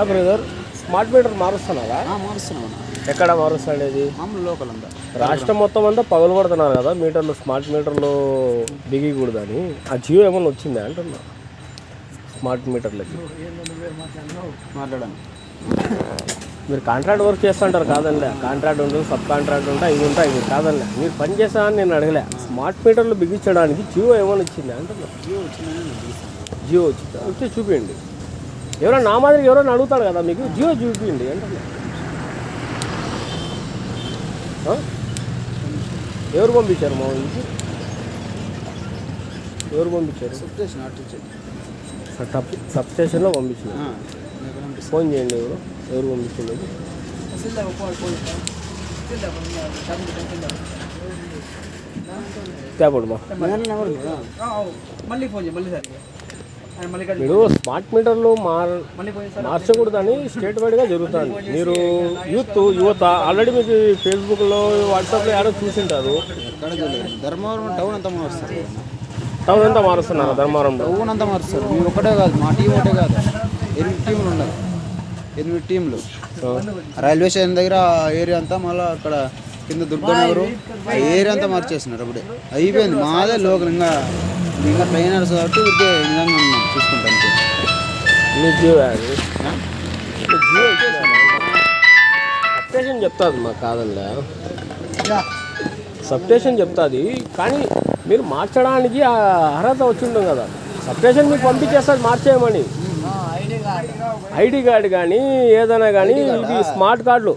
Brother smart meter మారుస్తున్నారా? మారుస్తున్నాం. ఎక్కడ మారుస్తాడేది? మామూలు లోకల్ అంతా రాష్ట్రం మొత్తం అంతా పగలు కొడుతున్నారు కదా మీటర్లు, స్మార్ట్ మీటర్లు బిగికూడదని. ఆ జియో ఏమన్నా వచ్చిందా అంటున్నా స్మార్ట్ మీటర్లకి? మాట్లాడాను. మీరు కాంట్రాక్ట్ వర్క్ చేస్తుంటారు కాదనిలే, కాంట్రాక్ట్ ఉంటుంది, సబ్ కాంట్రాక్ట్ ఉంటాయి, ఇవి ఉంటాయి, ఇవి కాదనిలే. మీరు పని చేస్తానని నేను అడగలే. స్మార్ట్ మీటర్లు బిగించడానికి జియో ఏమైనా వచ్చిందా అంటున్నా? జియో వచ్చిందా? వచ్చి చూపించండి. ఎవరైనా నా మాదిరికి ఎవరైనా అడుగుతాడు కదా మీకు, జియో చూపించండి అంటున్నా. ఎవరు పంపించారు మా ఊరికి? ఎవరు పంపించారు? సబ్ స్టేషన్లో పంపించారు. ఫోన్ చేయండి. ఎవరు పంపించింది? తేపడమా మీరు స్మార్ట్ మీటర్లు మార్చకూడదని స్టేట్ వైడ్గా జరుగుతుంది. మీరు యువత ఆల్రెడీ మీకు ఫేస్బుక్లో, వాట్సాప్లో యాడో చూసింటారు. ధర్మవరం టౌన్ అంతా మారుస్తారు. టౌన్ అంతా మారుస్తున్నారు. ధర్మవరంలో టౌన్ అంతా మారుస్తారు. మీరు ఒకటే కాదు, మా టీం ఒకటే కాదు, 8 టీంలు ఉన్నారు. 8 టీంలు రైల్వే స్టేషన్ దగ్గర ఏరియా అంతా, మళ్ళీ అక్కడ కింద దుర్గనగరు ఆ ఏరియా అంతా మార్చేస్తున్నారు. అప్పుడే అయిపోయింది. మాదే లోకల్. ఇంకా ట్రైనర్స్ కాబట్టి ఇదే విధంగా ఉన్నాం, చూసుకుంటాం. సబ్స్టేషన్ చెప్తుంది మాకు కాదండి, సబ్స్టేషన్ చెప్తుంది. కానీ మీరు మార్చడానికి అర్హత వచ్చి ఉండదు కదా. సబ్స్టేషన్ మీకు పంపించేస్తుంది మార్చేయమని. ఐడి కార్డు కానీ ఏదైనా కానీ, ఇది స్మార్ట్ కార్డులు,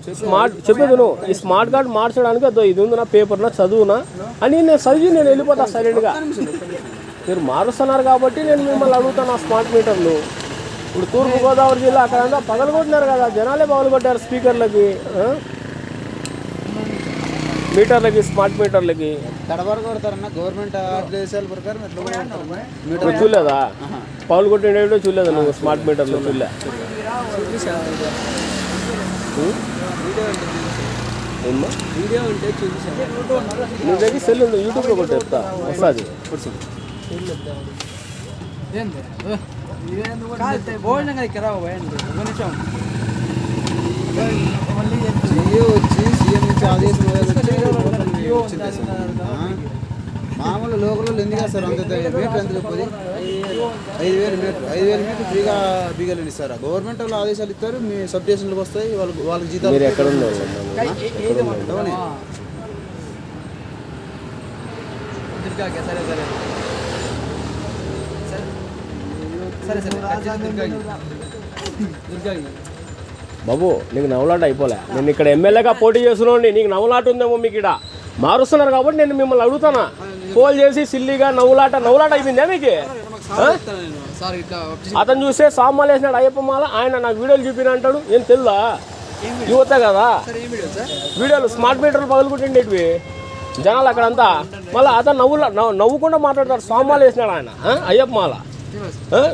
చెప్పేది ఈ స్మార్ట్ కార్డు మార్చడానికి అదో ఇది ఉంది నా పేపర్నా చదువునా అని నేను చదివి నేను వెళ్ళిపోతా సైలెంట్గా. మీరు మారుస్తున్నారు కాబట్టి నేను మిమ్మల్ని అడుగుతాను. ఆ స్మార్ట్ మీటర్లు ఇప్పుడు తూర్పుగోదావరి జిల్లా అక్కడంతా పగలగొట్టినారు కదా, జనాలే పగలగొట్టారు స్పీకర్లకి, మీటర్లకి, స్మార్ట్ మీటర్లకి. కొడతారన్న గవర్నమెంట్ ఆదేశాల ప్రకారం మీరు చూడలేదా? పౌలు కొట్టినట్టు చూడలేదా నువ్వు? స్మార్ట్ మీటర్లు చూడలే? నీ దగ్గర సెల్ ఉంది, యూట్యూబ్లో కొట్టి చెప్తా వస్తుంది. వచ్చి సీఎం నుంచి ఆదేశం మామూలు లోకల్లో ఎందుకు వేస్తారు? అంత మీటర్ ఎంత చెప్పది? 5,000 మీటర్, 5,000 మీటర్ ఫ్రీగా బీగలు ఇస్తారా? గవర్నమెంట్ వాళ్ళు ఆదేశాలు ఇస్తారు, మీ సబ్ స్టేషన్లకు వస్తాయి, వాళ్ళకి జీతాలు. మీరు ఎక్కడ ఉన్నారు? బాబు నీకు నవ్వులాట అయిపోలే. నేను ఇక్కడ ఎమ్మెల్యేగా పోటీ చేస్తున్నాండి, నీకు నవ్వులాట ఉందేమో మీకు ఇక్కడ మారుస్తున్నారు కాబట్టి నేను మిమ్మల్ని అడుగుతానా. ఫోన్ చేసి సిల్లీగా నవ్వులాట అయిపోయిందా మీకు? అతను చూస్తే సామాలు వేసినాడు అయ్యప్ప మాల, ఆయన నాకు వీడియోలు చూపిన అంటాడు. ఏం తెలుదా? యువత కదా వీడియోలు, స్మార్ట్ మీటర్లు పగలుకుంటుండేటివి జనాలు అక్కడంతా. మళ్ళీ అతను నవ్వుకుండా మాట్లాడతాడు. సామాలు వేసినాడు ఆయన అయ్యప్ప మాల.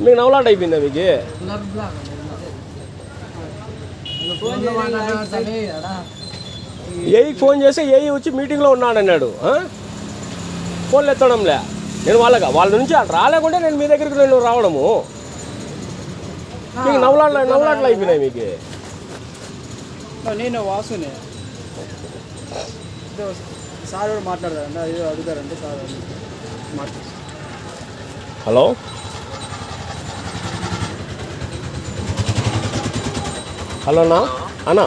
మీకు నవ్వులాట అయిపోయిందా మీకు? ఏఈకి ఫోన్ చేస్తే ఏఈ వచ్చి మీటింగ్లో ఉన్నాడన్నాడు. ఫోన్లు ఎత్తడంలే. నేను వాళ్ళ నుంచి రాలేకుంటే నేను మీ దగ్గరికి నేను రావడము. మీకు నవ్వులాట్లు అయిపోయినాయి మీకు. నేను వాసునే సార్ మాట్లాడతారంటే అది అడుగుతారంటే సార్ మాట్లాడు. హలో హలోనా అన్నా?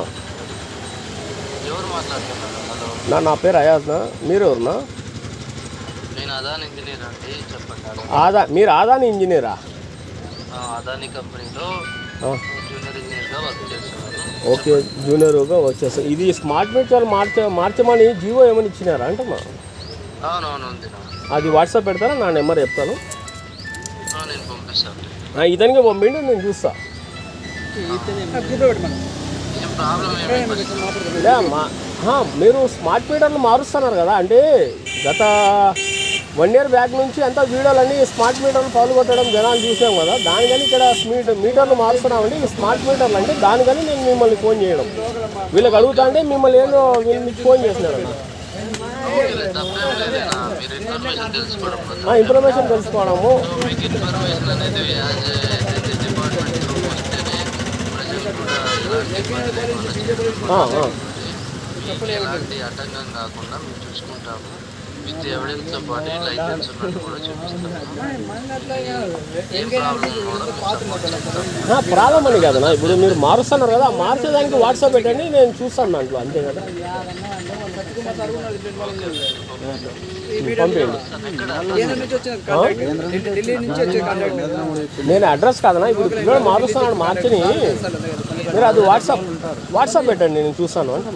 నా పేరు అయాజ్నా. మీరు ఎవరునా? మీరు అదాని ఇంజనీరా? ఓకే, జూనియర్గా వర్క్ చేస్తాను. ఇది స్మార్ట్ మీటర్ మార్చమని జియో ఏమని ఇచ్చినారా అంటమ్మా? అది వాట్సాప్ పెడతారా? నా నెంబర్ చెప్తాను, ఇతనికి పంపిండి, నేను చూస్తా. మీరు స్మార్ట్ మీటర్లు మారుస్తున్నారు కదా, అంటే గత 1 year బ్యాక్ నుంచి అంతా వీడియోలన్నీ స్మార్ట్ మీటర్లు పాల్గొట్టడం జనాలు చూసాం కదా. దానికని ఇక్కడ మీటర్లు మారుస్తున్నామండి. ఈ స్మార్ట్ మీటర్లు అంటే దానికని నేను మిమ్మల్ని ఫోన్ చేయడం. వీళ్ళకి అడుగుతా అంటే మిమ్మల్ని ఏదో మీకు ఫోన్ చేసినారు అన్న. ఇన్ఫర్మేషన్ తెలుసుకోవడము. ఎలాంటి ఆటంకం కాకుండా మేము చూసుకుంటాము. విత్ ఎవిడెన్స్ పాటు లైసెన్స్ ఉన్నట్టు కూడా చూపిస్తాము. ఏం ప్రాబ్లం ప్రాబ్లం అని కదనా. ఇప్పుడు మీరు మారుస్తున్నారు కదా, మార్చేదానికి వాట్సాప్ పెట్టండి, నేను చూస్తాను దాంట్లో, అంతే కదా. పంపించండి. నేను అడ్రస్ కాదనా, ఇప్పుడు పిల్లలు మారుస్తున్నాడు మార్చిని, మీరు అది వాట్సాప్ పెట్టండి, నేను చూస్తాను అంటే.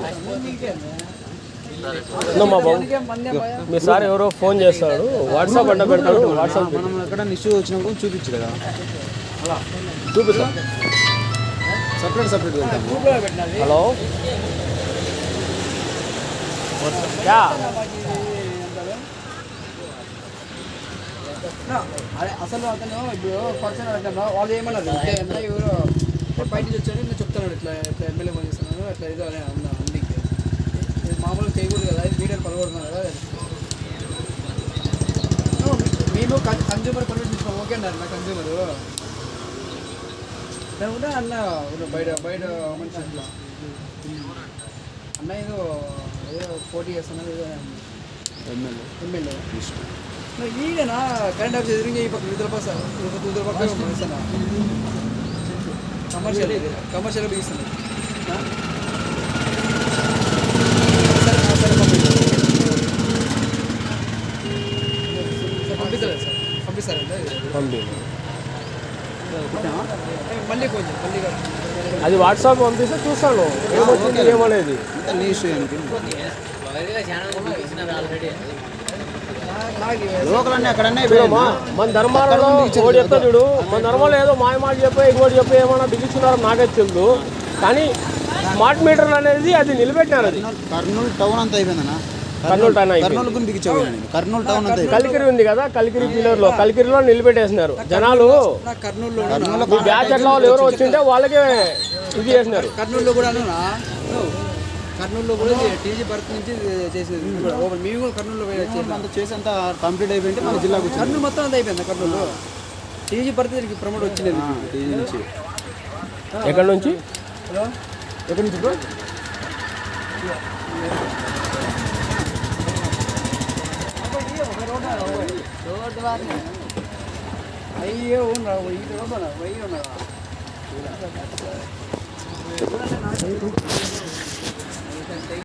మా బాబు మీ సార్ ఎవరో ఫోన్ చేస్తాడు, వాట్సాప్ అంటే పెడతాడు. వాట్సాప్ మనం ఎక్కడ ఇష్యూ వచ్చినప్పుడు చూపించు కదా, చూపిస్తాం. సపరేట్ వెళ్తాము. హలో యా అసలు అతను ఇప్పుడు పర్సన్ అంటాను, వాళ్ళు ఏమన్నారు ఎవరు బయట నుంచి వచ్చాడు, నేను చెప్తాను ఇట్లా ఇట్లా ఎమ్మెల్యే పని చేస్తున్నాను, అట్లా ఏదో అని అన్న అందుకే మామూలుగా చేయకూడదు కదా, మీడియా పలగొడుతున్నారు కదా. మేము కన్జ్యూమర్ పర్మిషన్ తీసుకోం, ఓకే అన్నారు నా కన్జ్యూమర్. నేను కూడా అన్న బయట మనిషి అట్లా అన్న ఏదో పోటీ చేస్తున్నారు ఏదో ఎమ్మెల్యే ఈయన కరెంట్ ఆఫీస్ ఎదురుగా ఈ పక్క విడుదల పక్క కమర్షియల్ బిగిస్తున్నాను. పంపిస్తారు సార్, పంపిస్తారంటే మళ్ళీ కొంచెం మళ్ళీ అది వాట్సాప్ పంపిస్తే చూస్తాను ఏమొచ్చింది ఏమనేది. నీ ఇష్యూ ఏంటి? చూడమ్మా, మన ధర్మాలలో ఒకటి చెప్తా చూడు, మన ధర్మాలో ఏదో మాయమాట చెప్పి ఇంకోటి చెప్పి ఏమన్నా బిగించున్నారో నాకైతే తెలుసు, కానీ స్మార్ట్ మీటర్లు అనేది అది నిలబెట్టినారు. అది కర్నూలు టౌన్ అంతా అయిపోయిందన్నా. కర్నూలు టౌన్ కర్నూలు గురించి బిగించావు. కర్నూలు టౌన్ అంతా కలికిరి ఉంది కదా, కలికిరి పిల్లర్లో కలికిరిలో నిలబెట్టేసినారు జనాలు. కర్నూలులో బ్యాచ్ అట్లా వాళ్ళు ఎవరో వచ్చింటే వాళ్ళకే ఇది చేసినారు. కర్నూలులో కూడా టీజీ బర్త్ నుంచి చేసేది మేము కూడా కర్నూలులో అంతా చేసి అంతా కంప్లీట్ అయిపోయింది. మన జిల్లాకు కర్నూలు మొత్తం అంతా అయిపోయింది. కర్నూలు టీజీ బర్త్ దీనికి ప్రమోట్ వచ్చింది. టీజీ నుంచి ఎక్కడి నుంచి హలో ఎక్కడి నుంచి బ్రో? అయ్యో ఈ రోడ్డు